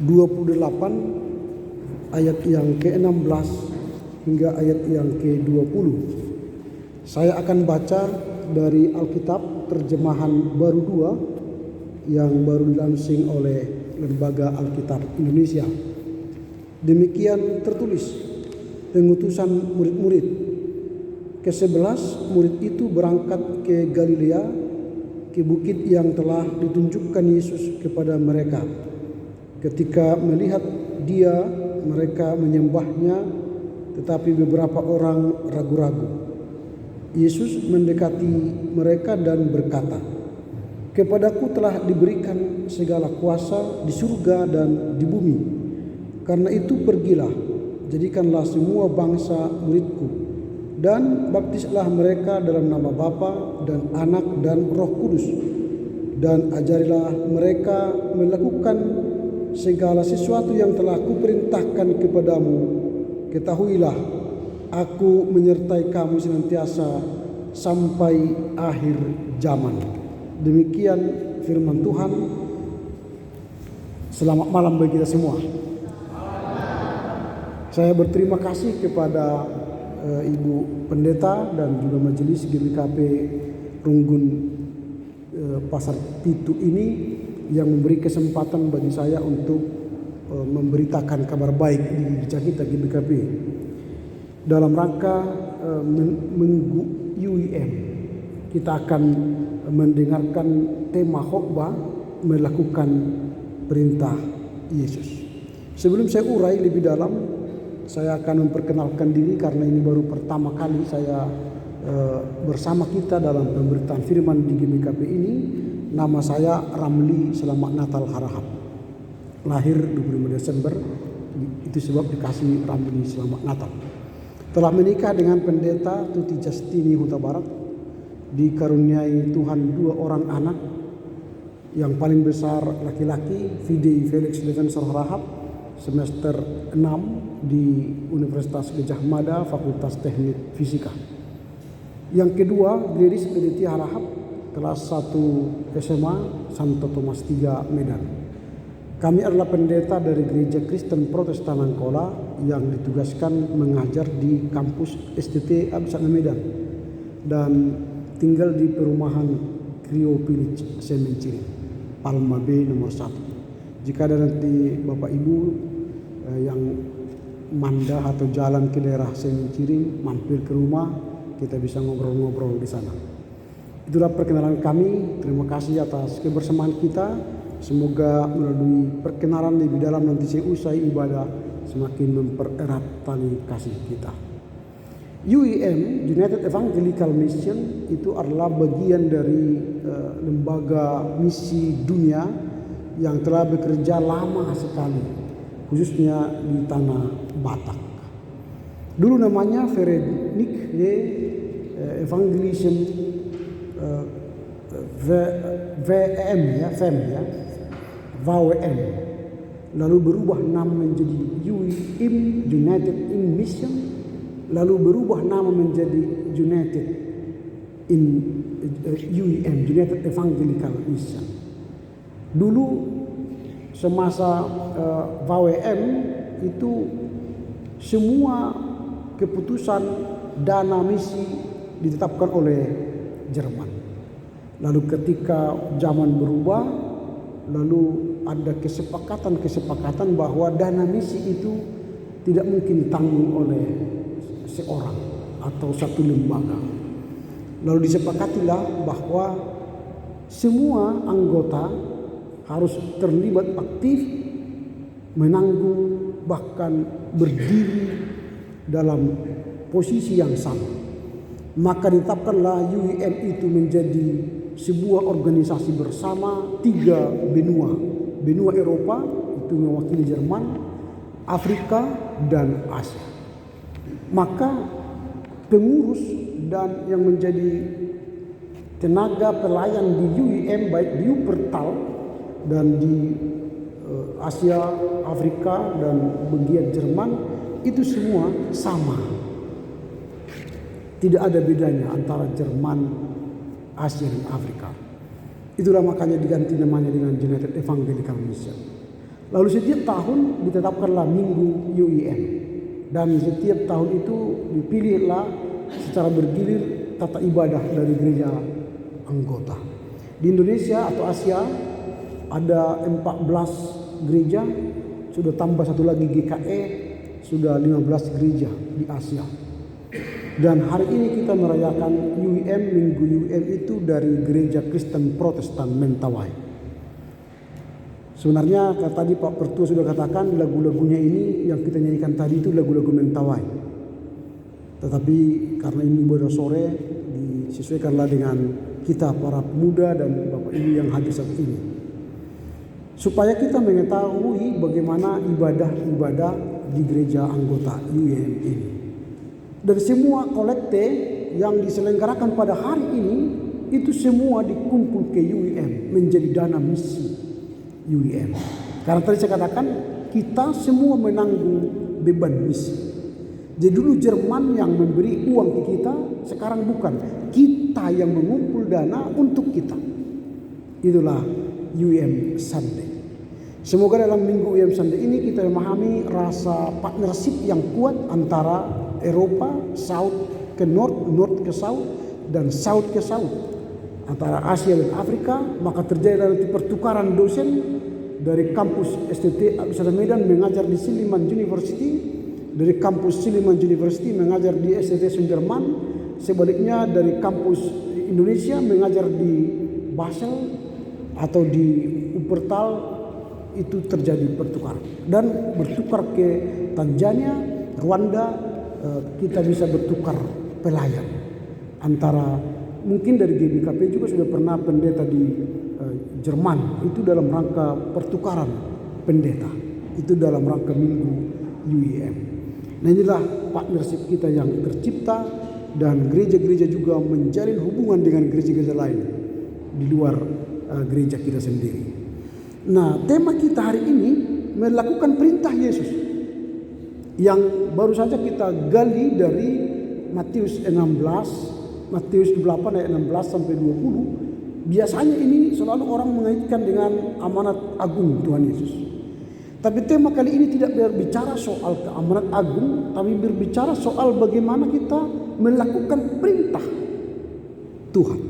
28 ayat yang ke-16 hingga ayat yang ke-20. Saya akan baca dari Alkitab terjemahan baru 2 yang baru dilansing oleh Lembaga Alkitab Indonesia. Demikian tertulis, pengutusan murid-murid. Ke-11 murid itu berangkat ke Galilea, ke bukit yang telah ditunjukkan Yesus kepada mereka. Ketika melihat dia, mereka menyembahnya, tetapi beberapa orang ragu-ragu. Yesus mendekati mereka dan berkata, "Kepadaku telah diberikan segala kuasa di surga dan di bumi. Karena itu pergilah, jadikanlah semua bangsa muridku, dan baptislah mereka dalam nama Bapa dan Anak dan Roh Kudus, dan ajarilah mereka melakukan segala sesuatu yang telah kuperintahkan kepadamu. Ketahuilah, aku menyertai kamu senantiasa sampai akhir zaman." Demikian firman Tuhan. Selamat malam bagi kita semua. Saya berterima kasih kepada Ibu Pendeta dan juga Majelis GBKP Runggun Pasar Pitu ini yang memberi kesempatan bagi saya untuk memberitakan kabar baik di gereja kita GBKP dalam rangka Minggu UIM. Kita akan mendengarkan tema khotbah melakukan perintah Yesus. Sebelum saya urai lebih dalam, saya akan memperkenalkan diri karena ini baru pertama kali saya bersama kita dalam pemberitaan firman di GBKP ini. Nama saya Ramli Selamat Natal Harahap. Lahir 25 Desember, itu sebab dikasih Ramli Selamat Natal. Telah menikah dengan Pendeta Tuti Justini Huta Barat. Dikaruniai Tuhan 2 orang anak. Yang paling besar laki-laki, Fidei Felix Levensor Harahap, semester 6 di Universitas Gajah Mada, Fakultas Teknik Fisika. Yang kedua, Gladys Aditya Harahap, kelas 1 SMA Santo Thomas 3 Medan. Kami adalah pendeta dari Gereja Kristen Protestan Angkola yang ditugaskan mengajar di kampus STT Absana Medan dan tinggal di perumahan Krio Village Semenciri, Palma B nomor 1. Jika ada nanti Bapak Ibu yang mandah atau jalan ke daerah Semenciri, mampir ke rumah, kita bisa ngobrol-ngobrol di sana. Itulah perkenalan kami. Terima kasih atas kebersamaan kita. Semoga melalui perkenalan lebih dalam nanti seusai ibadah semakin mempererat tali kasih kita. UEM, United Evangelical Mission, itu adalah bagian dari lembaga misi dunia yang telah bekerja lama sekali, khususnya di tanah Batak. Dulu namanya Verenik Evangelism VM ya, VWM. Lalu berubah nama menjadi UEM, United in Mission. Lalu berubah nama menjadi United in UEM, United Evangelical Mission. Dulu semasa VWM itu semua keputusan dana misi ditetapkan oleh Jerman. Lalu ketika zaman berubah, lalu ada kesepakatan bahwa dana misi itu tidak mungkin ditanggung oleh seorang atau satu lembaga. Lalu disepakatilah bahwa semua anggota harus terlibat aktif, menanggung, bahkan berdiri dalam posisi yang sama. Maka ditetapkanlah UEM itu menjadi sebuah organisasi bersama 3 benua. Benua Eropa itu mewakili Jerman, Afrika, dan Asia. Maka pengurus dan yang menjadi tenaga pelayan di UEM baik di Wuppertal dan di Asia, Afrika, dan bagian Jerman itu semua sama. Tidak ada bedanya antara Jerman, Asia, dan Afrika. Itulah makanya diganti namanya dengan United Evangelical Mission. Lalu setiap tahun ditetapkanlah Minggu UIM. Dan setiap tahun itu dipilihlah secara bergilir tata ibadah dari gereja anggota. Di Indonesia atau Asia ada 14 gereja, sudah tambah satu lagi GKE, sudah 15 gereja di Asia. Dan hari ini kita merayakan UIM, Minggu UIM itu dari Gereja Kristen Protestan Mentawai. Sebenarnya tadi Pak Pertua sudah katakan lagu-lagunya ini yang kita nyanyikan tadi itu lagu-lagu Mentawai. Tetapi karena ini ibadah sore disesuaikanlah dengan kita para pemuda dan Bapak Ibu yang hadir saat ini. Supaya kita mengetahui bagaimana ibadah-ibadah di gereja anggota UIM ini. Dan semua kolekte yang diselenggarakan pada hari ini itu semua dikumpul ke UIM menjadi dana misi UIM. Karena tadi saya katakan kita semua menanggung beban misi. Jadi dulu Jerman yang memberi uang ke kita, sekarang bukan. Kita yang mengumpul dana untuk kita. Itulah UIM Sunday. Semoga dalam minggu UIM Sunday ini kita memahami rasa partnership yang kuat antara Eropa, South ke North, North ke South, dan South ke South. Antara Asia dan Afrika, maka terjadi nanti pertukaran dosen dari kampus STT Abdul Medan mengajar di Silliman University, dari kampus Silliman University mengajar di STT Sudirman, sebaliknya dari kampus Indonesia mengajar di Basel atau di Wuppertal, itu terjadi pertukaran. Dan bertukar ke Tanzania, Rwanda, kita bisa bertukar pelayan antara mungkin dari GBKP juga sudah pernah pendeta di Jerman, itu dalam rangka pertukaran pendeta, itu dalam rangka minggu UIM. Nah inilah partnership kita yang tercipta, dan gereja-gereja juga menjalin hubungan dengan gereja-gereja lain di luar gereja kita sendiri. Nah tema kita hari ini melakukan perintah Yesus yang baru saja kita gali dari Matius 16, Matius 8 ayat 16 sampai 20. Biasanya ini selalu orang mengaitkan dengan amanat agung Tuhan Yesus. Tapi tema kali ini tidak berbicara soal keamanat agung, tapi berbicara soal bagaimana kita melakukan perintah Tuhan.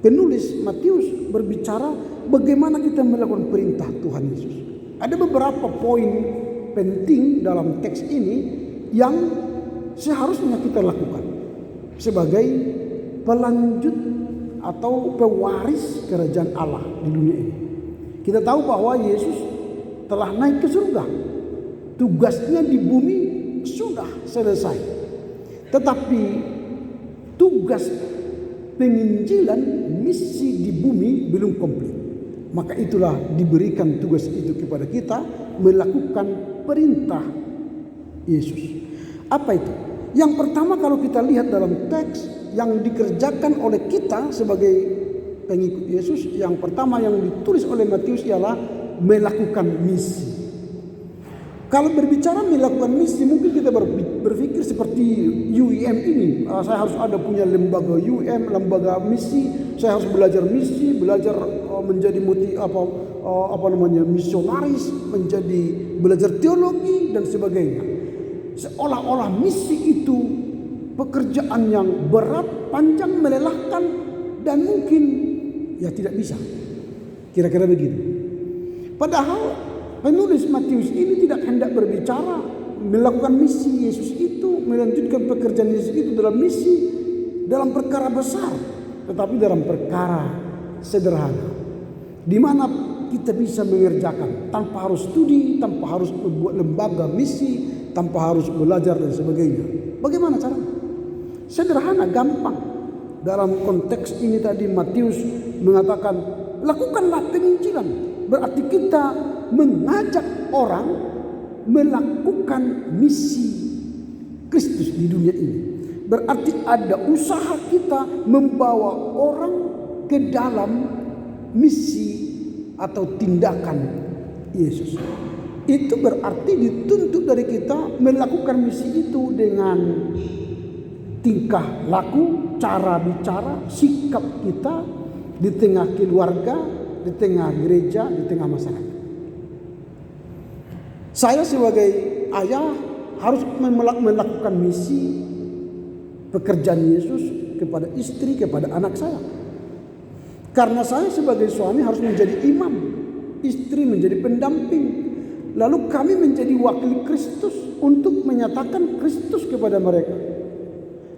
Penulis Matius berbicara bagaimana kita melakukan perintah Tuhan Yesus. Ada beberapa poin penting dalam teks ini yang seharusnya kita lakukan sebagai pelanjut atau pewaris kerajaan Allah di dunia ini. Kita tahu bahwa Yesus telah naik ke surga. Tugasnya di bumi sudah selesai. Tetapi tugas penginjilan, misi di bumi belum komplit. Maka itulah diberikan tugas itu kepada kita, melakukan perintah Yesus. Apa itu? Yang pertama kalau kita lihat dalam teks yang dikerjakan oleh kita sebagai pengikut Yesus, yang pertama yang ditulis oleh Matius ialah melakukan misi. Kalau berbicara melakukan misi, mungkin kita berpikir seperti UIM ini. Saya harus ada punya lembaga UIM, lembaga misi. Saya harus belajar misi, belajar menjadi misionaris, menjadi belajar teologi dan sebagainya. Seolah-olah misi itu pekerjaan yang berat, panjang, melelahkan, dan mungkin ya tidak bisa. Kira-kira begitu. Padahal penulis Matius ini tidak hendak berbicara melakukan misi Yesus itu, melanjutkan pekerjaan Yesus itu dalam misi, dalam perkara besar, tetapi dalam perkara sederhana, di mana kita bisa mengerjakan tanpa harus studi, tanpa harus membuat lembaga misi, tanpa harus belajar dan sebagainya. Bagaimana caranya? Sederhana, gampang. Dalam konteks ini tadi Matius mengatakan lakukanlah penginjilan. Berarti kita mengajak orang melakukan misi Kristus di dunia ini. Berarti ada usaha kita membawa orang ke dalam misi atau tindakan Yesus. Itu berarti dituntut dari kita melakukan misi itu dengan tingkah laku, cara bicara, sikap kita di tengah keluarga, di tengah gereja, di tengah masyarakat. Saya sebagai ayah harus melakukan misi pekerjaan Yesus kepada istri, kepada anak saya. Karena saya sebagai suami harus menjadi imam, istri menjadi pendamping, lalu kami menjadi wakil Kristus untuk menyatakan Kristus kepada mereka.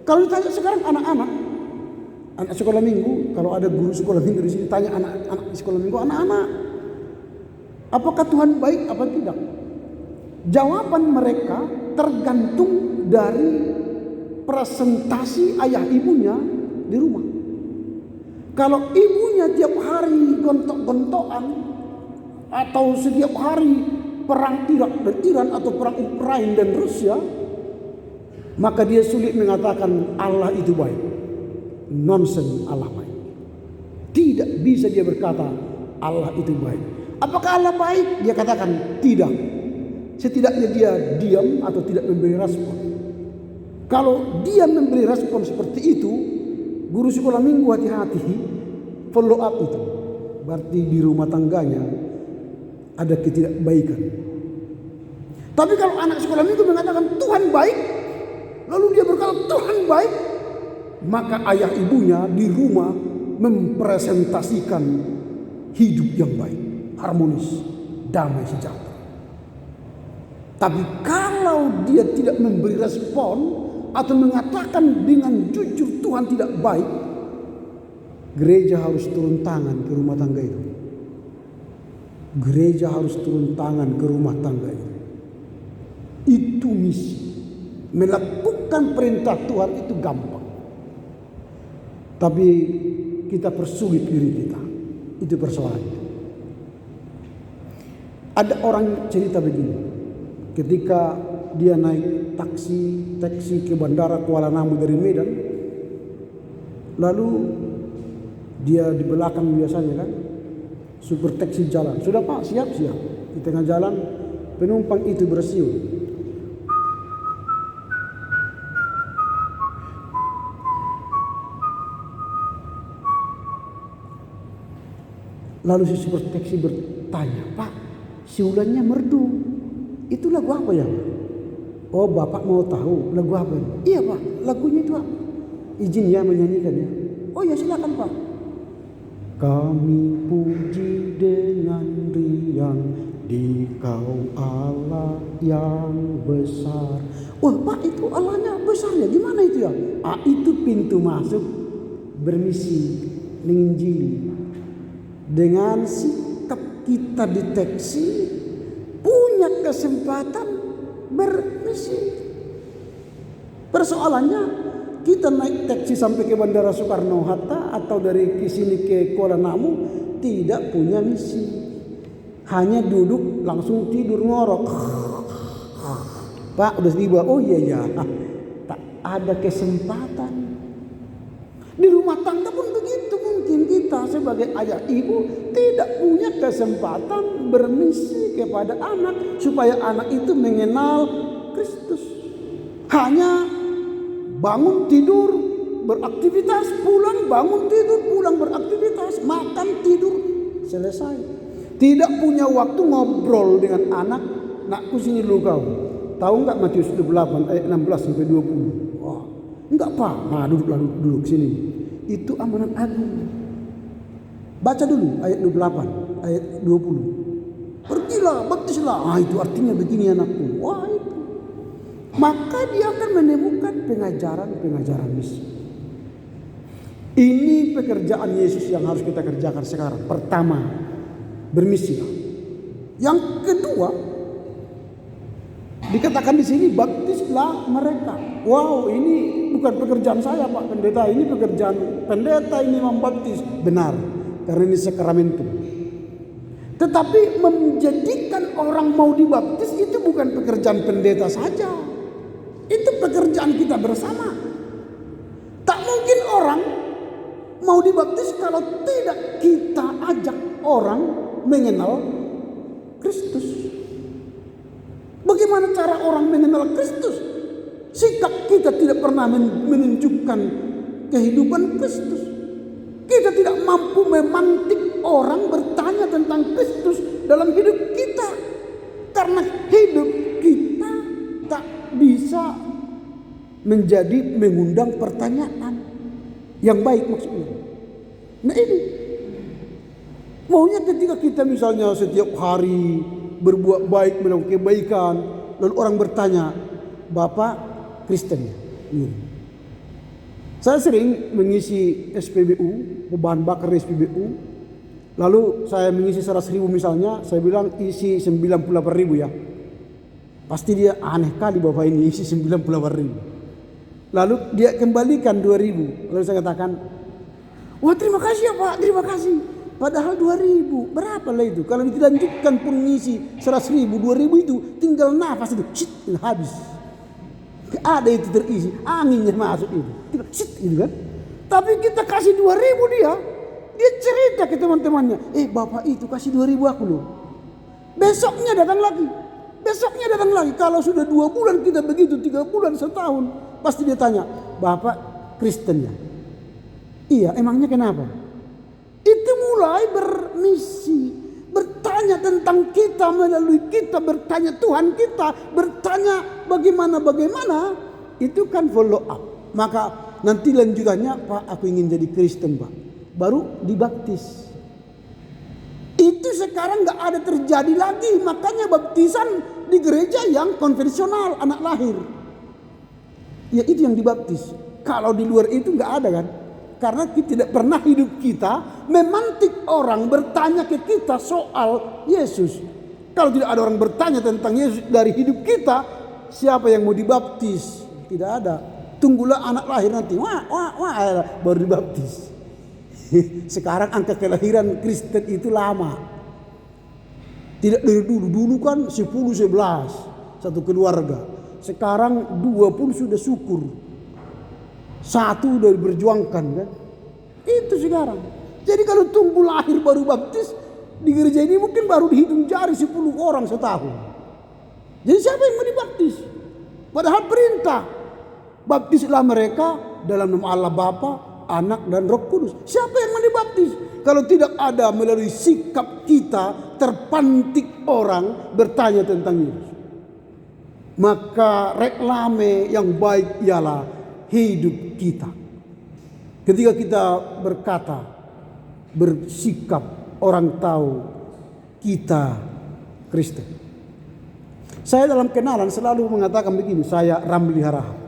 Kalau ditanya sekarang anak sekolah minggu, kalau ada guru sekolah minggu di sini tanya anak-anak sekolah minggu, anak-anak, apakah Tuhan baik apa tidak? Jawaban mereka tergantung dari presentasi ayah ibunya di rumah. Kalau ibunya tiap hari gontok-gontokan atau setiap hari perang Irak dan Iran atau perang Ukraina dan Rusia, maka dia sulit mengatakan Allah itu baik. Nonsen Allah baik. Tidak bisa dia berkata Allah itu baik. Apakah Allah baik? Dia katakan tidak. Setidaknya dia diam atau tidak memberi respon. Kalau dia memberi respon seperti itu, guru sekolah minggu hati-hati, follow up itu. Berarti di rumah tangganya ada ketidakbaikan. Tapi kalau anak sekolah minggu mengatakan Tuhan baik, lalu dia berkata Tuhan baik, maka ayah ibunya di rumah mempresentasikan hidup yang baik, harmonis, damai, sejahtera. Tapi kalau dia tidak memberi respon atau mengatakan dengan jujur Tuhan tidak baik, gereja harus turun tangan ke rumah tangga itu. Gereja harus turun tangan ke rumah tangga itu. Itu misi. Melakukan perintah Tuhan itu gampang. Tapi kita persulit diri kita. Itu persoalannya. Ada orang cerita begini. Ketika dia naik taksi ke bandara Kuala Namu dari Medan, lalu dia di belakang biasanya kan, supir taksi jalan, sudah Pak siap. Di tengah jalan penumpang itu bersiul. Lalu si supir taksi bertanya, Pak, siulannya merdu. Itu lagu apa ya? Oh, Bapak mau tahu lagu apa? Iya Pak, lagunya itu apa? Izin ya menyanyikannya. Oh ya silakan Pak. Kami puji dengan riang di Kau Allah yang besar. Wah Pak, itu Allahnya besar ya? Gimana itu ya? Itu pintu masuk bermisi menginjili. Dengan sikap kita deteksi, punya kesempatan bermisi. Persoalannya kita naik taksi sampai ke Bandara Soekarno-Hatta atau dari sini ke Kuala Namu tidak punya misi. Hanya duduk langsung tidur ngorok. Pak udah tiba. Oh iya. Tak ada kesempatan. Di rumah tangga pun begitu, mungkin kita sebagai ayah ibu tidak punya kesempatan bermisi kepada anak supaya anak itu mengenal Kristus. Hanya bangun tidur beraktivitas, pulang bangun tidur, pulang beraktivitas, makan tidur, selesai. Tidak punya waktu ngobrol dengan anak. Nakku sini dulu kau. Tahu enggak Matius 28 ayat 16 sampai 20? Wah. Enggak Pak, nah duduk sini. Itu amanat agung. Baca dulu ayat 28, ayat 20. Pergilah, baptislah. Itu artinya begini anakku. Wah itu. Maka dia akan menemukan pengajaran misi. Ini pekerjaan Yesus yang harus kita kerjakan sekarang. Pertama, bermisilah. Yang kedua, dikatakan di sini baptislah mereka. Wow, ini bukan pekerjaan saya Pak Pendeta, ini pekerjaan pendeta ini membaptis. Benar, karena ini sakramentum. Tetapi menjadikan orang mau dibaptis itu bukan pekerjaan pendeta saja. Itu pekerjaan kita bersama. Tak mungkin orang mau dibaptis kalau tidak kita ajak orang mengenal Kristus. Bagaimana cara orang mengenal Kristus? Sikap kita tidak pernah menunjukkan kehidupan Kristus. Kita tidak mampu memantik orang bertanya tentang Kristus dalam hidup kita. karena hidup kita tak bisa menjadi mengundang pertanyaan yang baik maksudnya. Nah ini maunya ketika kita misalnya setiap hari berbuat baik, melakukan kebaikan, lalu orang bertanya, Bapak Kristen ya? Saya sering mengisi SPBU, bahan bakar SPBU. Lalu saya mengisi 100.000 misalnya, saya bilang isi 98.000 ya. Pasti dia aneh kali Bapak ini isi 98.000. Lalu dia kembalikan 2.000. Lalu saya katakan, wah terima kasih ya Pak, terima kasih. Padahal 2.000, berapa lah itu? Kalau dilanjutkan pun ngisi 100.000, 2.000 itu tinggal nafas itu, habis. Ada itu terisi, anginnya masuk itu. Gitu kan. Tapi kita kasih 2.000 dia cerita ke teman-temannya, Bapak itu kasih 2.000 aku loh. Besoknya datang lagi. Kalau sudah 2 bulan kita begitu, 3 bulan, setahun, pasti dia tanya, Bapak Kristen ya? Iya, emangnya kenapa? Itu mulai bermisi, bertanya tentang kita, melalui kita bertanya Tuhan kita, bertanya bagaimana, itu kan follow up. Maka nanti lanjutannya, Pak aku ingin jadi Kristen Pak, baru dibaptis. Itu sekarang gak ada terjadi lagi, makanya baptisan di gereja yang konvensional, anak lahir. Ya itu yang dibaptis. Kalau di luar itu gak ada kan. Karena kita tidak pernah hidup kita memantik orang bertanya ke kita soal Yesus. Kalau tidak ada orang bertanya tentang Yesus dari hidup kita, siapa yang mau dibaptis? Tidak ada. Tunggulah anak lahir nanti. Wah, baru dibaptis. Sekarang angka kelahiran Kristen itu lama. Tidak dari dulu. Dulu kan 10, 11 satu keluarga. Sekarang 20 sudah syukur. 1 udah diberjuangkan kan. Itu sekarang. Jadi kalau tunggu lahir baru baptis, di gereja ini mungkin baru dihitung jari 10 orang setahun. Jadi siapa yang mau dibaptis? Padahal perintah, baptislah mereka dalam nama Allah Bapa, Anak dan Roh Kudus. Siapa yang mau dibaptis? Kalau tidak ada melalui sikap kita terpantik orang bertanya tentang Yesus. Maka reklame yang baik ialah hidup kita. Ketika kita berkata, bersikap, orang tahu kita Kristen. Saya dalam kenalan selalu mengatakan begini, saya Ramli Harahap.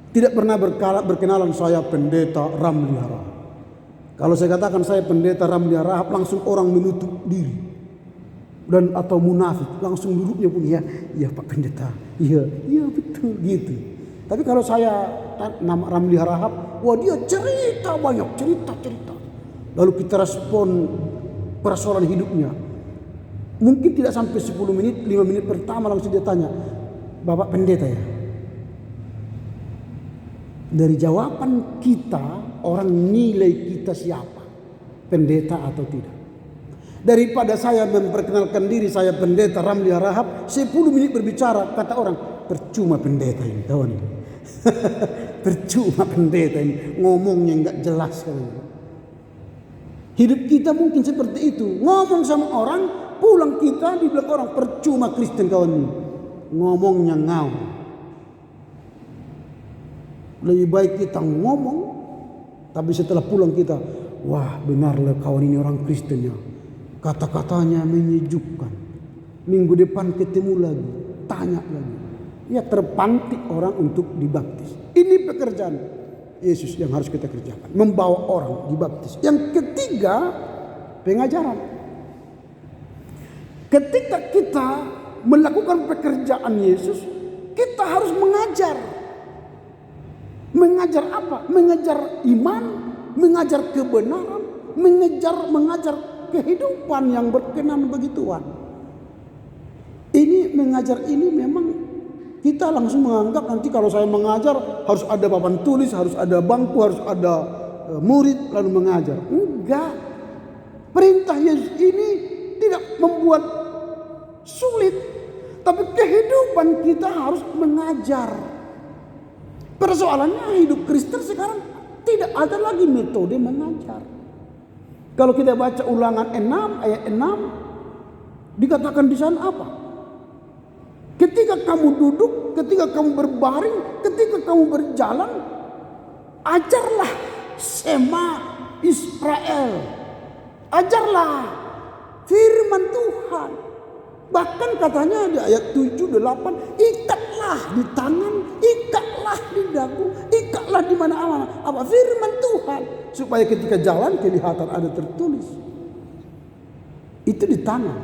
Tidak pernah berkenalan saya pendeta Ramli Harahap. Kalau saya katakan saya pendeta Ramli Harahap, langsung orang menutup diri. Dan atau munafik, langsung duduknya pun ya Pak Pendeta, iya betul gitu. Tapi kalau saya nama Ramli Harahap, wah dia cerita banyak, cerita. Lalu kita respon persoalan hidupnya. Mungkin tidak sampai 10 menit, 5 menit pertama langsung dia tanya, Bapak Pendeta ya? Dari jawaban kita, orang nilai kita siapa? Pendeta atau tidak? Daripada saya memperkenalkan diri saya pendeta Ramli Harahap, 10 menit berbicara, kata orang, percuma pendeta ini kawan. Percuma pendeta ini, ngomongnya enggak jelas kawan. Hidup kita mungkin seperti itu. Ngomong sama orang, pulang kita dibilang orang percuma Kristen kawan ini. Ngomongnya ngau. Lebih baik kita ngomong, tapi setelah pulang kita, wah benarlah kawan ini orang Kristen ya. Kata-katanya menyejukkan. Minggu depan ketemu lagi, tanya lagi. Ya terpantik orang untuk dibaptis. Ini pekerjaan Yesus yang harus kita kerjakan. Membawa orang dibaptis. Yang ketiga, pengajaran. Ketika kita melakukan pekerjaan Yesus, kita harus mengajar. Mengajar apa? Mengajar iman, mengajar kebenaran, mengajar kehidupan yang berkenan bagi Tuhan. Ini mengajar ini memang kita langsung menganggap nanti kalau saya mengajar harus ada papan tulis, harus ada bangku, harus ada murid lalu mengajar. Enggak. Perintah Yesus ini tidak membuat sulit, tapi kehidupan kita harus mengajar. Persoalannya hidup Kristen sekarang tidak ada lagi metode mengajar. Kalau kita baca Ulangan 6 ayat 6, dikatakan di sana apa? Ketika kamu duduk, ketika kamu berbaring, ketika kamu berjalan, ajarlah Shema Israel. Ajarlah firman Tuhan. Bahkan katanya di ayat 7-8, ikatlah di tangan, ikatlah di dagu, ikatlah di mana-mana. Apa? Firman Tuhan. Supaya ketika jalan kelihatan ada tertulis. Itu di tangan.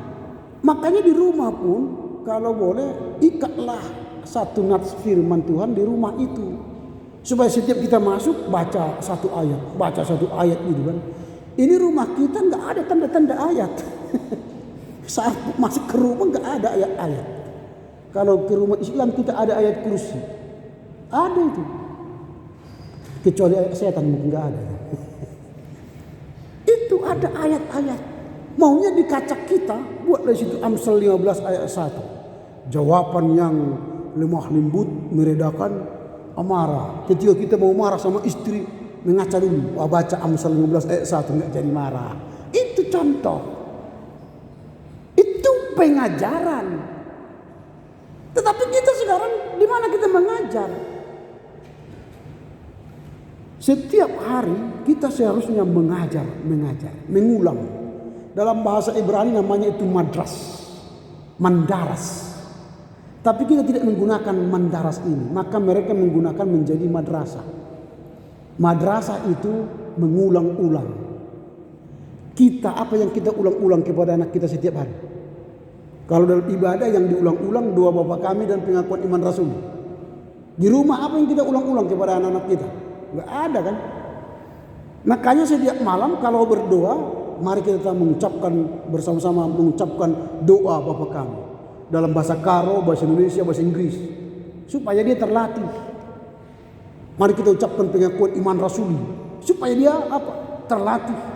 Makanya di rumah pun kalau boleh ikatlah satu nats firman Tuhan di rumah itu. Supaya setiap kita masuk baca satu ayat gitu kan. Ini rumah kita nggak ada tanda-tanda ayat. Saat masuk ke rumah nggak ada ayat-ayat. Kalau ke rumah Islam kita ada ayat kursi. Ada itu. Kecuali ayat setan mungkin nggak ada. Itu ada ayat-ayat. Maunya di kaca kita buat dari situ Amsal 15 ayat 1. Jawaban yang lemah lembut meredakan amarah. Ketika kita mau marah sama istri, mengaca dulu. Baca Amsal 15 ayat 1 nggak jadi marah. Itu contoh. Itu pengajaran. Tetapi kita sekarang di mana kita mengajar? Setiap hari kita seharusnya mengajar, mengulang. Dalam bahasa Ibrani namanya itu mandaras. Tapi kita tidak menggunakan mandaras ini, maka mereka menggunakan menjadi madrasah. Madrasah itu mengulang-ulang. Kita apa yang kita ulang-ulang kepada anak kita setiap hari? Kalau dalam ibadah yang diulang-ulang doa Bapa Kami dan pengakuan iman Rasul. Di rumah apa yang kita ulang-ulang kepada anak-anak kita? Enggak ada kan? Makanya setiap malam kalau berdoa, mari kita mengucapkan bersama-sama doa Bapa Kami dalam bahasa Karo, bahasa Indonesia, bahasa Inggris, supaya dia terlatih. Mari kita ucapkan pengakuan iman Rasuli supaya dia terlatih.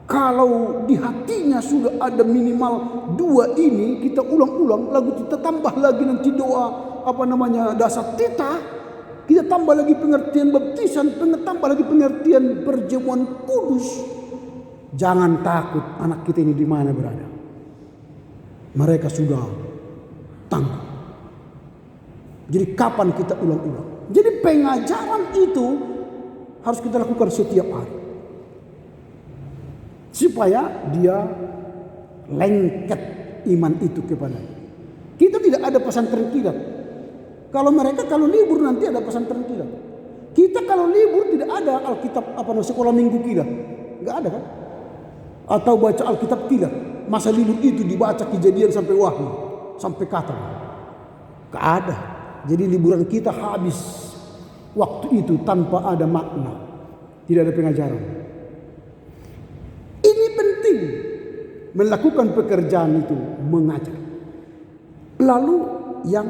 Kalau di hatinya sudah ada minimal 2 ini, kita ulang-ulang, lalu kita tambah lagi nanti doa dasar tita, kita tambah lagi pengertian baptisan, tambah lagi pengertian perjamuan kudus. Jangan takut anak kita ini di mana berada. Mereka sudah tangguh. Jadi kapan kita ulang-ulang? Jadi pengajaran itu harus kita lakukan setiap hari. Supaya dia lengket iman itu kepadanya. Kita tidak ada pesantren kilat. Kalau mereka kalau libur nanti ada pesantren kilat. Kita kalau libur tidak ada Alkitab sekolah minggu kilat. Enggak ada kan? Atau baca Alkitab kilat. Masa libur itu dibaca Kejadian sampai Wahyu, sampai kata. Enggak ada. Jadi liburan kita habis waktu itu tanpa ada makna. Tidak ada pengajaran. Ini penting melakukan pekerjaan itu, mengajar. Lalu yang